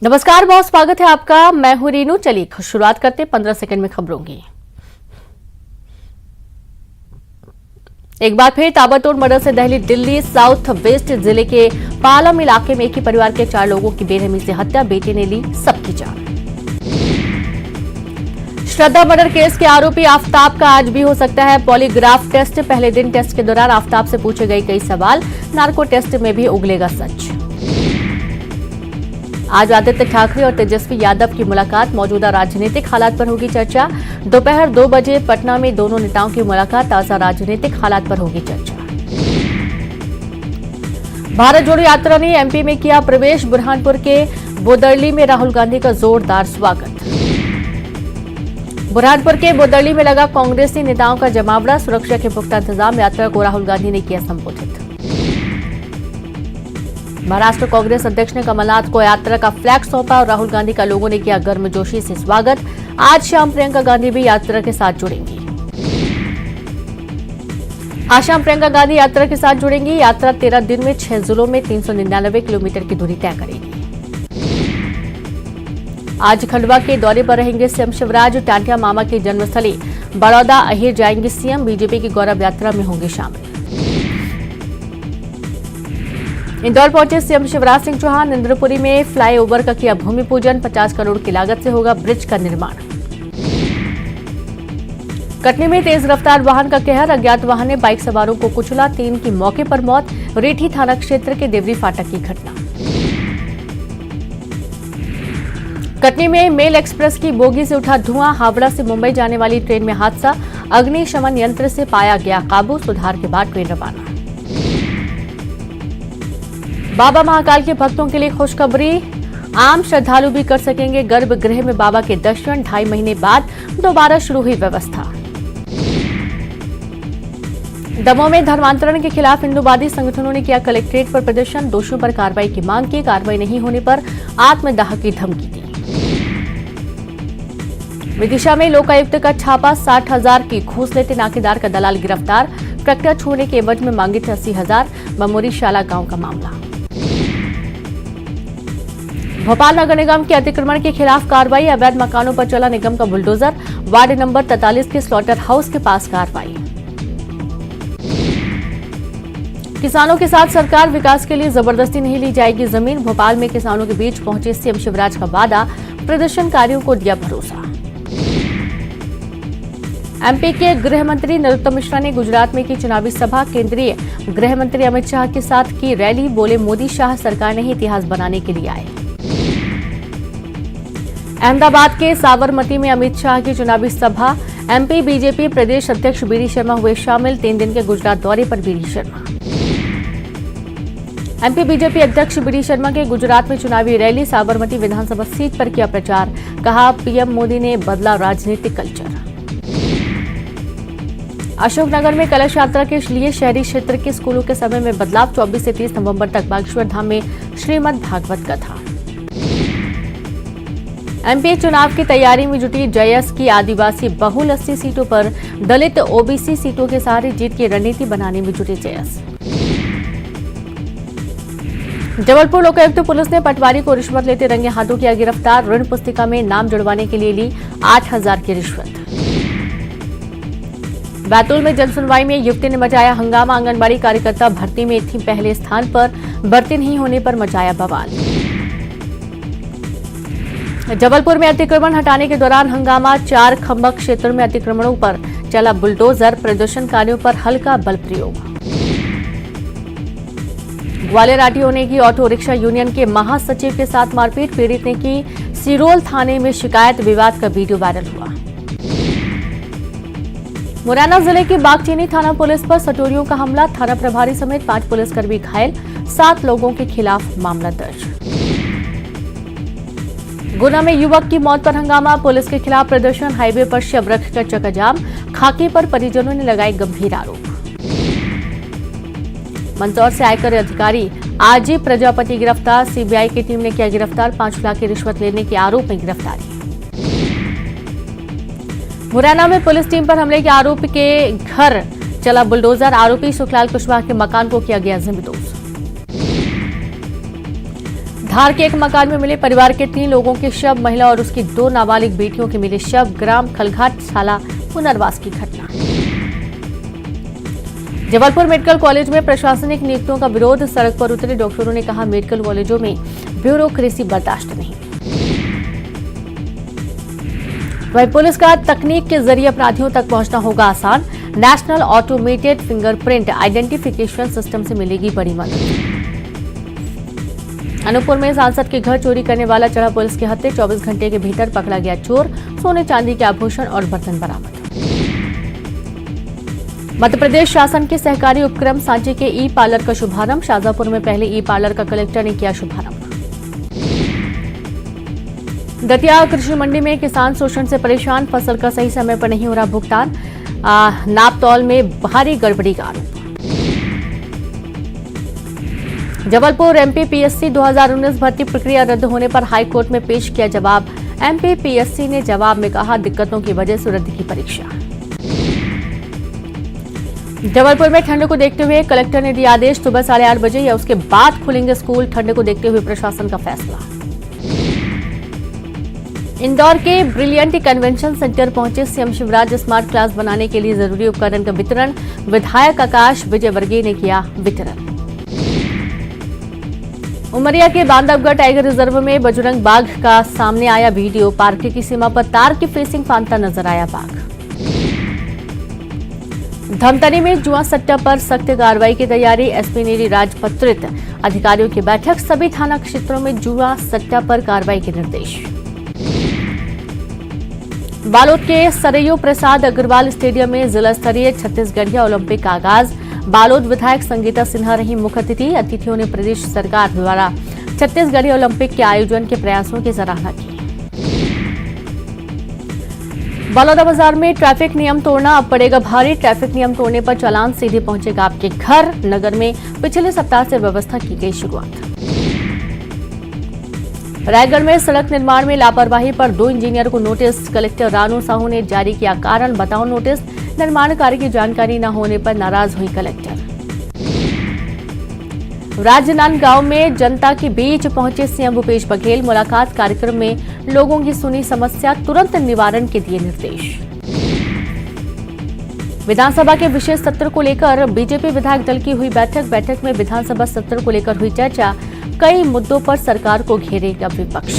नमस्कार, बहुत स्वागत है आपका। मैं हूं रीनू। चलिए शुरुआत करते 15 सेकंड में खबरों की। एक बार फिर ताबड़तोड़ मर्डर से दहली दिल्ली। साउथ वेस्ट जिले के पालम इलाके में एक ही परिवार के 4 लोगों की बेरहमी से हत्या, बेटे ने ली सबकी जान। श्रद्धा मर्डर केस के आरोपी आफ्ताब का आज भी हो सकता है पॉलीग्राफ टेस्ट। पहले दिन टेस्ट के दौरान आफ्ताब से पूछे गए कई सवाल, नार्को टेस्ट में भी उगलेगा सच। आज आदित्य ठाकरे और तेजस्वी यादव की मुलाकात, मौजूदा राजनीतिक हालात पर होगी चर्चा। दोपहर 2 बजे पटना में दोनों नेताओं की मुलाकात, ताजा राजनीतिक हालात पर होगी चर्चा। भारत जोड़ो यात्रा ने एमपी में किया प्रवेश, बुरहानपुर के बोदरली में राहुल गांधी का जोरदार स्वागत। बुरहानपुर के बोदरली में लगा कांग्रेसी नेताओं का जमावड़ा, सुरक्षा के पुख्ता इंतजाम, यात्रा को राहुल गांधी ने किया संबोधित। महाराष्ट्र कांग्रेस अध्यक्ष ने कमलनाथ को यात्रा का फ्लैग सौंपा और राहुल गांधी का लोगों ने किया गर्मजोशी से स्वागत। आज शाम प्रियंका गांधी भी यात्रा के साथ जुड़ेंगी। आज शाम प्रियंका गांधी यात्रा के साथ जुड़ेंगी। यात्रा 13 दिन में 6 जिलों में 399 किलोमीटर की दूरी तय करेगी। आज खंडवा के दौरे पर रहेंगे सीएम शिवराज। टांटिया मामा की जन्मस्थली बड़ौदा अहिर जाएंगे सीएम। बीजेपी की गौरव यात्रा में होंगे शामिल। इंदौर पहुंचे सीएम शिवराज सिंह चौहान। इंद्रपुरी में फ्लाईओवर का किया भूमि पूजन। 50 करोड़ की लागत से होगा ब्रिज का निर्माण। कटनी में तेज रफ्तार वाहन का कहर, अज्ञात वाहन ने बाइक सवारों को कुचला, 3 की मौके पर मौत। रेठी थाना क्षेत्र के देवरी फाटक की घटना। कटनी में मेल एक्सप्रेस की बोगी से उठा धुआं, हावड़ा से मुंबई जाने वाली ट्रेन में हादसा, अग्निशमन यंत्र से पाया गया काबू, सुधार के बाद ट्रेन रवाना। बाबा महाकाल के भक्तों के लिए खुशखबरी, आम श्रद्धालु भी कर सकेंगे गर्भगृह में बाबा के दर्शन। 2.5 महीने बाद दोबारा शुरू हुई व्यवस्था। दमोह में धर्मांतरण के खिलाफ हिंदूवादी संगठनों ने किया कलेक्ट्रेट पर प्रदर्शन, दोषियों पर कार्रवाई की मांग की, कार्रवाई नहीं होने पर आत्मदाह की धमकी दी। विदिशा में लोकायुक्त का छापा, 60,000 की घूस लेते नाकेदार का दलाल गिरफ्तार, ट्रैक्टर छोड़ने के एवज में मांगे थे 80,000। बमोरी शाला गांव का मामला। भोपाल नगर निगम के अतिक्रमण के खिलाफ कार्रवाई, अवैध मकानों पर चला निगम का बुलडोजर, वार्ड नंबर 43 के स्लॉटर हाउस के पास कार्रवाई। किसानों के साथ सरकार, विकास के लिए जबरदस्ती नहीं ली जाएगी जमीन। भोपाल में किसानों के बीच पहुंचे सीएम शिवराज का वादा, प्रदर्शनकारियों को दिया भरोसा। एमपी के गृह मंत्री नरोत्तम मिश्रा ने गुजरात में की चुनावी सभा, केंद्रीय गृह मंत्री अमित शाह के साथ की रैली, बोले मोदी शाह सरकार ने ही इतिहास बनाने के लिए आए। अहमदाबाद के साबरमती में अमित शाह की चुनावी सभा, एमपी बीजेपी प्रदेश अध्यक्ष बीडी शर्मा हुए शामिल। 3 दिन के गुजरात दौरे पर बीडी शर्मा। एमपी बीजेपी अध्यक्ष बीडी शर्मा के गुजरात में चुनावी रैली, साबरमती विधानसभा सीट पर किया प्रचार, कहा पीएम मोदी ने बदला राजनीतिक कल्चर। अशोकनगर में कलश यात्रा के लिए शहरी क्षेत्र के स्कूलों के समय में बदलाव, 24 से 30 नवंबर तक बागेश्वर धाम में श्रीमद् भागवत कथा। एमपी चुनाव की तैयारी में जुटी जयस की आदिवासी बहुल 80 सीटों पर दलित ओबीसी सीटों के सहारे जीत की रणनीति बनाने में जुटे जयस। जबलपुर लोकायुक्त पुलिस ने पटवारी को रिश्वत लेते रंगे हाथों किया गिरफ्तार, ऋण पुस्तिका में नाम जुड़वाने के लिए ली 8,000 की रिश्वत। बैतूल में जनसुनवाई में युवती ने मचाया हंगामा, आंगनबाड़ी कार्यकर्ता भर्ती में थी पहले स्थान पर, भर्ती नहीं होने पर मचाया बवाल। जबलपुर में अतिक्रमण हटाने के दौरान हंगामा, 4 खंबा क्षेत्र में अतिक्रमणों पर चला बुलडोजर, प्रदर्शनकारियों पर हल्का बल प्रयोग। ग्वालियर आरटीओ ने की ऑटो रिक्शा यूनियन के महासचिव के साथ मारपीट, पीड़ित ने की सिरोल थाने में शिकायत, विवाद का वीडियो वायरल हुआ। मुरैना जिले की बागचीनी थाना पुलिस पर सटोरियों का हमला, थाना प्रभारी समेत 5 पुलिसकर्मी घायल, 7 लोगों के खिलाफ मामला दर्ज। गुना में युवक की मौत पर हंगामा, पुलिस के खिलाफ प्रदर्शन, हाईवे पर शव रखकर चक्काजाम, खाकी पर परिजनों ने लगाए गंभीर आरोप। मंदसौर से आयकर अधिकारी आजी प्रजापति गिरफ्तार, सीबीआई की टीम ने किया गिरफ्तार, 5 लाख की रिश्वत लेने के आरोप में गिरफ्तारी। मुरैना में पुलिस टीम पर हमले के आरोप के घर चला बुलडोजर, आरोपी सुखलाल कुशवाहा के मकान को किया गया जमींदोज। धार के एक मकान में मिले परिवार के 3 लोगों के शव, महिला और उसकी 2 नाबालिग बेटियों के मिले शव। ग्राम खलघाट शाला पुनर्वास की घटना। जबलपुर मेडिकल कॉलेज में प्रशासनिक नियुक्तियों का विरोध, सड़क पर उतरे डॉक्टरों ने कहा मेडिकल कॉलेजों में ब्यूरोक्रेसी बर्दाश्त नहीं। वहीं पुलिस का तकनीक के जरिए अपराधियों तक पहुंचना होगा आसान, national automated fingerprint identification system से मिलेगी बड़ी मदद। अनूपपुर में सांसद के घर चोरी करने वाला चढ़ा पुलिस के हत्थे, 24 घंटे के भीतर पकड़ा गया चोर, सोने चांदी के आभूषण और बर्तन बरामद। मध्य प्रदेश शासन के सहकारी उपक्रम सांची के ई पार्लर का शुभारंभ, शाजापुर में पहले ई पार्लर का कलेक्टर ने किया शुभारंभ। दतिया कृषि मंडी में किसान शोषण से परेशान, फसल का सही समय पर नहीं हो रहा भुगतान, नापतौल में भारी गड़बड़ी का आरोप। जबलपुर एमपीपीएससी 2019 भर्ती प्रक्रिया रद्द होने पर हाईकोर्ट में पेश किया जवाब, एमपीपीएससी ने जवाब में कहा दिक्कतों की वजह से रद्द की परीक्षा। जबलपुर में ठंड को देखते हुए कलेक्टर ने दिया आदेश, सुबह 8:30 बजे या उसके बाद खुलेंगे स्कूल, ठंड को देखते हुए प्रशासन का फैसला। इंदौर के ब्रिलियंट कन्वेंशन सेंटर पहुंचे सीएम शिवराज, स्मार्ट क्लास बनाने के लिए जरूरी उपकरण का वितरण, विधायक आकाश विजयवर्गीय ने किया वितरण। उमरिया के बांधवगढ़ टाइगर रिजर्व में बजरंग बाघ का सामने आया वीडियो, पार्क की सीमा पर तार की फेंसिंग फांदता नजर आया बाघ। धमतरी में जुआ सट्टा पर सख्त कार्रवाई की तैयारी, एसपी ने ली राजपत्रित अधिकारियों की बैठक, सभी थाना क्षेत्रों में जुआ सट्टा पर कार्रवाई के निर्देश। बालोद के सरयू प्रसाद अग्रवाल स्टेडियम में जिला स्तरीय छत्तीसगढ़िया ओलंपिक का आगाज, बालोद विधायक संगीता सिन्हा रही मुख्य अतिथि, अतिथियों ने प्रदेश सरकार द्वारा छत्तीसगढ़ी ओलंपिक के आयोजन के प्रयासों की सराहना की। बलौदाबाजार में ट्रैफिक नियम तोड़ना अब पड़ेगा भारी, ट्रैफिक नियम तोड़ने पर चालान सीधे पहुंचेगा आपके घर। नगर में पिछले सप्ताह से व्यवस्था की गई शुरुआत। रायगढ़ में सड़क निर्माण में लापरवाही पर 2 इंजीनियर को नोटिस, कलेक्टर रानू साहू ने जारी किया कारण बताओ नोटिस, निर्माण कार्य की जानकारी न होने पर नाराज हुई कलेक्टर। राजनांदगांव में जनता के बीच पहुंचे सीएम भूपेश बघेल, मुलाकात कार्यक्रम में लोगों की सुनी समस्या, तुरंत निवारण के दिए निर्देश। विधानसभा के विशेष सत्र को लेकर बीजेपी विधायक दल की हुई बैठक में विधानसभा सत्र को लेकर हुई चर्चा, कई मुद्दों पर सरकार को घेरेगा विपक्ष।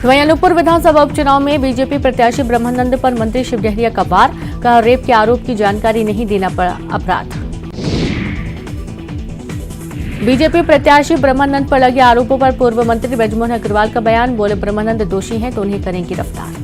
वहीं अनूपपुर विधानसभा उपचुनाव में बीजेपी प्रत्याशी ब्रह्मानंद पर मंत्री शिव डहरिया का वार, कहा रेप के आरोप की जानकारी नहीं देना पड़ा अपराध। बीजेपी प्रत्याशी ब्रह्मानंद पर लगे आरोपों पर पूर्व मंत्री ब्रजमोहन अग्रवाल का बयान, बोले ब्रह्मानंद दोषी हैं तो उन्हें करें गिरफ्तार।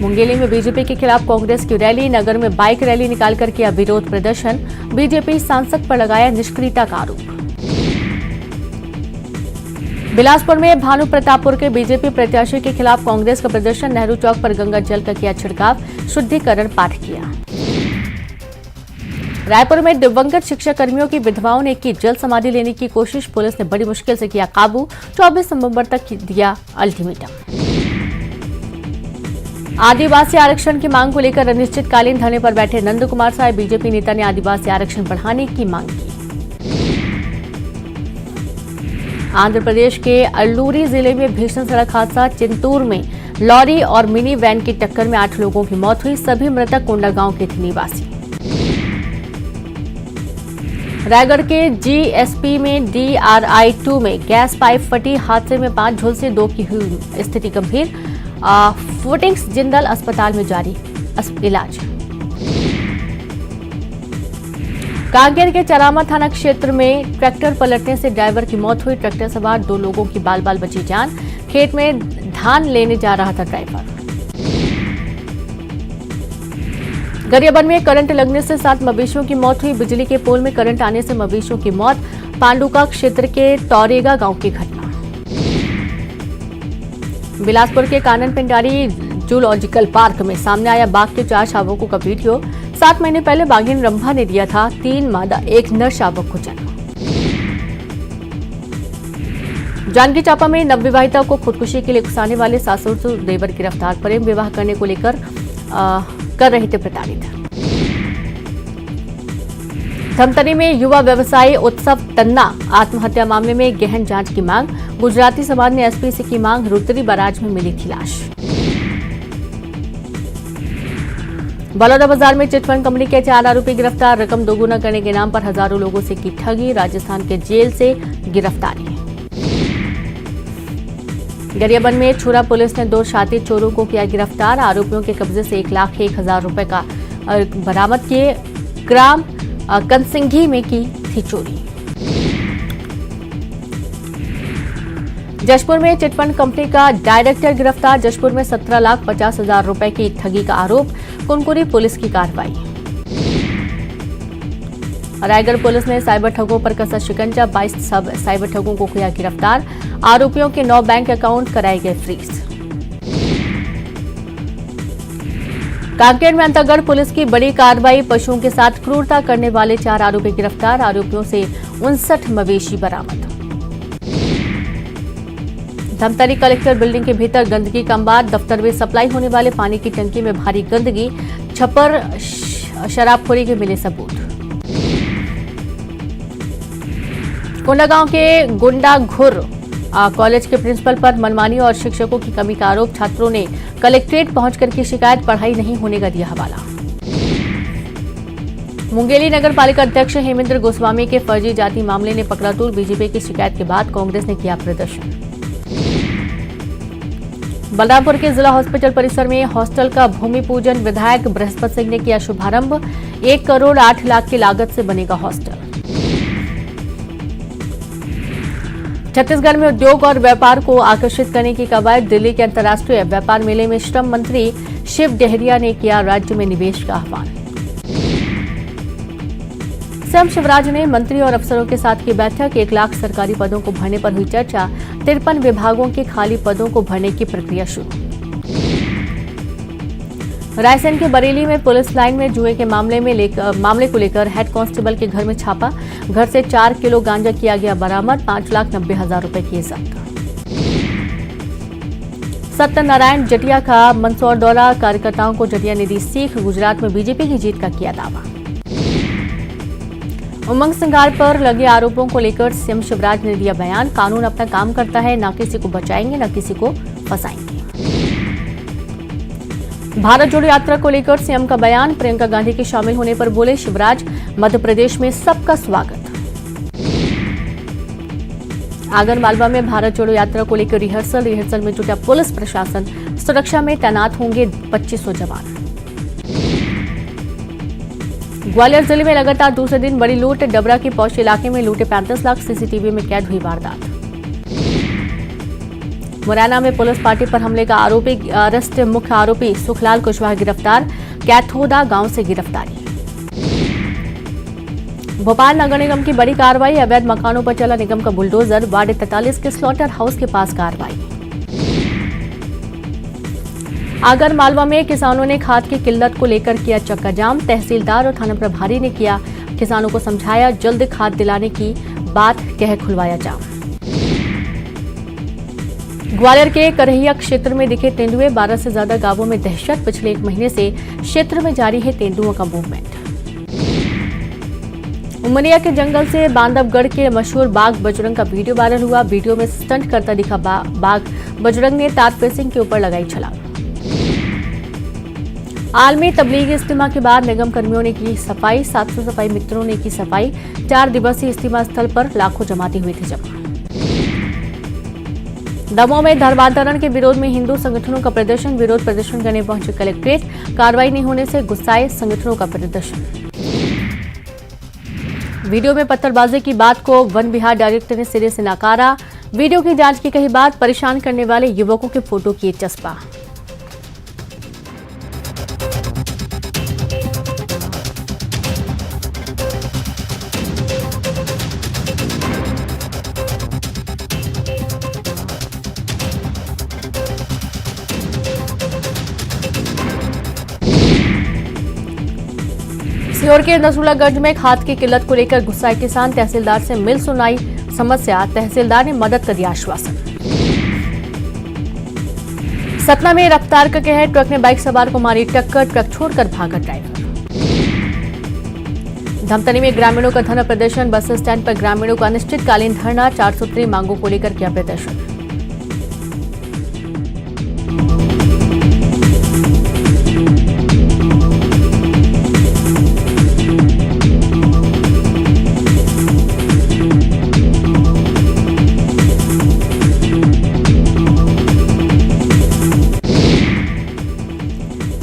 मुंगेली में बीजेपी के खिलाफ कांग्रेस की रैली, नगर में बाइक रैली निकालकर किया विरोध प्रदर्शन, बीजेपी सांसद पर लगाया निष्क्रियता का आरोप। बिलासपुर में भानु प्रतापपुर के बीजेपी प्रत्याशी के खिलाफ कांग्रेस का प्रदर्शन, नेहरू चौक पर गंगा जल का किया छिड़काव, शुद्धिकरण पाठ किया। रायपुर में दिवंगत शिक्षा कर्मियों की विधवाओं ने की जल समाधि लेने की कोशिश, पुलिस ने बड़ी मुश्किल से किया काबू, 24 नवंबर तक दिया अल्टीमेटम। आदिवासी आरक्षण की मांग को लेकर अनिश्चितकालीन धरने पर बैठे नंद कुमार साहब, बीजेपी नेता ने आदिवासी आरक्षण बढ़ाने की मांग की। आंध्र प्रदेश के अल्लूरी जिले में भीषण सड़क हादसा, चिंतूर में लॉरी और मिनी वैन की टक्कर में 8 लोगों की मौत हुई, सभी मृतक कोंडागांव के थे निवासी। रायगढ़ के जीएसपी में DRI 2 में गैस पाइप फटी, हादसे में 5 झुलसे 2 की हुई स्थिति गंभीर, फुटिंग्स जिंदल अस्पताल में जारी इलाज। कांकेर के चरामा थाना क्षेत्र में ट्रैक्टर पलटने से ड्राइवर की मौत हुई, ट्रैक्टर सवार 2 लोगों की बाल बाल बची जान, खेत में धान लेने जा रहा था ड्राइवर। गरियाबंद में करंट लगने से 7 मवेशियों की मौत हुई, बिजली के पोल में करंट आने से मवेशियों की मौत, पांडुका क्षेत्र के तौरेगा गांव की घटना। बिलासपुर के कानन पिंडारी जूलॉजिकल पार्क में सामने आया बाघ के 4 शावकों का वीडियो, 7 महीने पहले बाघिन रंभा ने दिया था 3 मादा 1 नर शावक को जन्म। जांजगीर चांपा में नवविवाहिता को खुदकुशी के लिए उकसाने वाले सासुर देवर गिरफ्तार, प्रेम विवाह करने को लेकर कर रहे थे प्रताड़ित। धमतरी में युवा व्यवसायी उत्सव तन्ना आत्महत्या मामले में गहन जांच की मांग। गुजराती समाज ने एसपी से की मांग। रुद्री बराज में मिली थी लाश। बलौदाबाजार में चिटफंड कंपनी के 4 आरोपी गिरफ्तार। रकम दोगुना करने के नाम पर हजारों लोगों से की ठगी। राजस्थान के जेल से गिरफ्तारी। गरियाबंद में छुरा पुलिस ने 2 शातिर चोरों को किया गिरफ्तार। आरोपियों के कब्जे से 1,01,000 रुपए का बरामद किए। ग्राम कंसिंघी में की थी चोरी। जशपुर में चिटफंड कंपनी का डायरेक्टर गिरफ्तार। जशपुर में 17,50,000 रुपए की ठगी का आरोप। कुनकुरी पुलिस की कार्रवाई। रायगढ़ पुलिस ने साइबर ठगों पर कसा शिकंजा। 22 सब साइबर ठगों को किया गिरफ्तार। आरोपियों के 9 बैंक अकाउंट कराए गए फ्रीज। कांकेर में अंतागढ़ पुलिस की बड़ी कार्रवाई। पशुओं के साथ क्रूरता करने वाले 4 आरोपी गिरफ्तार। आरोपियों से 59 मवेशी बरामद। धमतरी कलेक्टर बिल्डिंग के भीतर गंदगी का अंबार। दफ्तर में सप्लाई होने वाले पानी की टंकी में भारी गंदगी। छप्पर शराबखोरी के मिले सबूत। कोंडागांव के गुंडाघुर कॉलेज के प्रिंसिपल पर मनमानी और शिक्षकों की कमी का आरोप। छात्रों ने कलेक्ट्रेट पहुंचकर की शिकायत। पढ़ाई नहीं होने का दिया हवाला। मुंगेली नगर पालिका अध्यक्ष हेमेंद्र गोस्वामी के फर्जी जाति मामले ने पकड़ा तूल। बीजेपी की शिकायत के बाद कांग्रेस ने किया प्रदर्शन। बलरामपुर के जिला हॉस्पिटल परिसर में हॉस्टल का भूमि पूजन। विधायक बृहस्पति सिंह ने किया शुभारंभ। 1 करोड़ 8 लाख की लागत से बनेगा हॉस्टल। छत्तीसगढ़ में उद्योग और व्यापार को आकर्षित करने की कवायद। दिल्ली के अंतर्राष्ट्रीय व्यापार मेले में श्रम मंत्री शिव डहरिया ने किया राज्य में निवेश का आह्वान। सीएम शिवराज ने मंत्री और अफसरों के साथ की बैठक। 1 लाख सरकारी पदों को भरने पर हुई चर्चा। 53 विभागों के खाली पदों को भरने की प्रक्रिया शुरू। रायसेन के बरेली में पुलिस लाइन में जुए के मामले को लेकर हेड कांस्टेबल के घर में छापा। घर से 4 किलो गांजा किया गया बरामद। 5,90,000 रुपए किए जब्त। सत्यनारायण जटिया का मंदसौर दौरा। कार्यकर्ताओं को जटिया ने दी सीख। गुजरात में बीजेपी की जीत का किया दावा। उमंग सिंगार पर लगे आरोपों को लेकर सीएम शिवराज ने दिया बयान। कानून अपना काम करता है। न किसी को बचाएंगे न किसी को फंसाएंगे। भारत जोड़ो यात्रा को लेकर सीएम का बयान। प्रियंका गांधी के शामिल होने पर बोले शिवराज, मध्य प्रदेश में सबका स्वागत। आगरमालवा में भारत जोड़ो यात्रा को लेकर रिहर्सल में जुटा पुलिस प्रशासन। सुरक्षा में तैनात होंगे 2500 जवान। ग्वालियर जिले में लगातार दूसरे दिन बड़ी लूट। डबरा के पौष इलाके में लूटे 35 लाख। सीसीटीवी में कैद हुई वारदात। मुरैना में पुलिस पार्टी पर हमले का आरोपी अरेस्ट। मुख्य आरोपी सुखलाल कुशवाहा गिरफ्तार। कैथोदा गांव से गिरफ्तारी। भोपाल नगर निगम की बड़ी कार्रवाई। अवैध मकानों पर चला निगम का बुलडोजर। वार्ड 43 के स्लॉटर हाउस के पास कार्रवाई। आगरमालवा में किसानों ने खाद की किल्लत को लेकर किया चक्का जाम। तहसीलदार और थाना प्रभारी ने किया किसानों को समझाया। जल्द खाद दिलाने की बात कह खुलवाया जाम। ग्वालियर के करहिया क्षेत्र में दिखे तेंदुए। 12 से ज्यादा गांवों में दहशत। पिछले 1 महीने से क्षेत्र में जारी है तेंदुओं का मूवमेंट। उमरिया के जंगल से बांधवगढ़ के मशहूर बाघ बजरंग का वीडियो वायरल हुआ। वीडियो में स्टंट करता दिखा बाघ। बजरंग ने तार फेंसिंग के ऊपर लगाई छलांग। आलमी तबलीगी इज्तिमा के बाद निगम कर्मियों ने की सफाई। 700 सफाई मित्रों ने की सफाई। 4 दिवसीय इज्तिमा स्थल पर लाखों जमाती हुई थी जमा। दमोह में धर्मांतरण के विरोध में हिंदू संगठनों का प्रदर्शन। विरोध प्रदर्शन करने पहुंचे कलेक्ट्रेट। कार्रवाई नहीं होने से गुस्साए संगठनों का प्रदर्शन। वीडियो में पत्थरबाजी की बात को वन विहार डायरेक्टर ने सिरे से नकारा। वीडियो की जांच की कही बात। परेशान करने वाले युवकों के फोटो किए चस्पा। सीहोर के नसूलागंज में खाद की किल्लत को लेकर गुस्साए किसान। तहसीलदार से मिल सुनाई समस्या। तहसीलदार ने मदद का दिया आश्वासन। सतना में रफ्तार का कहर। ट्रक ने बाइक सवार को मारी टक्कर। ट्रक छोड़कर भागा ड्राइवर। धमतरी में ग्रामीणों का धरना प्रदर्शन। बस स्टैंड पर ग्रामीणों का अनिश्चितकालीन धरना। 4 सूत्री मांगों को लेकर किया प्रदर्शन।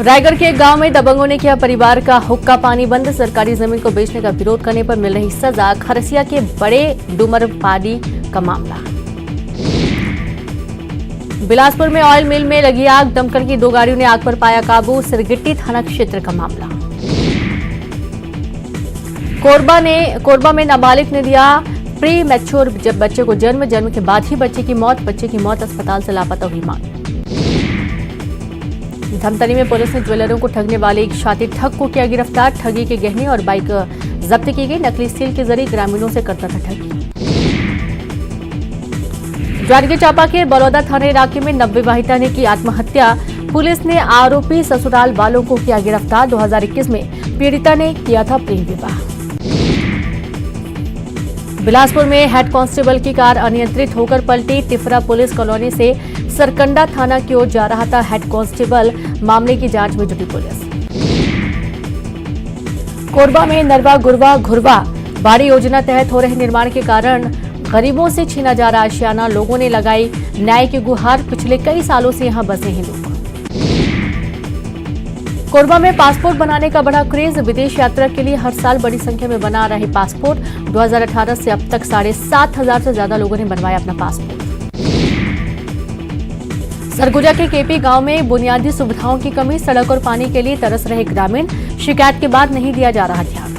रायगढ़ के एक गांव में दबंगों ने किया परिवार का हुक्का पानी बंद। सरकारी जमीन को बेचने का विरोध करने पर मिल रही सजा। खरसिया के बड़े डुमरपाड़ी का मामला। बिलासपुर में ऑयल मिल में लगी आग। दमकल की 2 गाड़ियों ने आग पर पाया काबू। सिरगिट्टी थाना क्षेत्र का मामला। कोरबा में नाबालिग ने दिया प्री मैच्योर बच्चे को जन्म के बाद ही बच्चे की मौत। अस्पताल से लापता हुई मां। धमतरी में पुलिस ने ज्वेलरों को ठगने वाले एक शातिर ठग को किया गिरफ्तार। ठगी के गहने और बाइक जब्त की गई। नकली स्टील के जरिए ग्रामीणों से करता था ठगी। जांजगीर चांपा के बलौदा थाना इलाके में नवविवाहिता ने की आत्महत्या। पुलिस ने आरोपी ससुराल वालों को किया गिरफ्तार। 2021 में पीड़िता ने किया था प्रेम विवाह। बिलासपुर में हेड कांस्टेबल की कार अनियंत्रित होकर पलटी। टिफरा पुलिस कॉलोनी से सरकंडा थाना की ओर जा रहा था हेड कांस्टेबल। मामले की जांच में जुटी पुलिस। कोरबा में नरवा गुरवा घुरवा बाड़ी योजना तहत हो रहे निर्माण के कारण गरीबों से छीना जा रहा आशियाना। लोगों ने लगाई न्याय की गुहार। पिछले कई सालों से यहां बसे हैं लोग। कोरबा में पासपोर्ट बनाने का बड़ा क्रेज। विदेश यात्रा के लिए हर साल बड़ी संख्या में बना रहे पासपोर्ट। 2018 से अब तक 7,500 से ज्यादा लोगों ने बनवाया अपना पासपोर्ट। सरगुजा के केपी गांव में बुनियादी सुविधाओं की कमी। सड़क और पानी के लिए तरस रहे ग्रामीण। शिकायत के बाद नहीं दिया जा रहा ध्यान।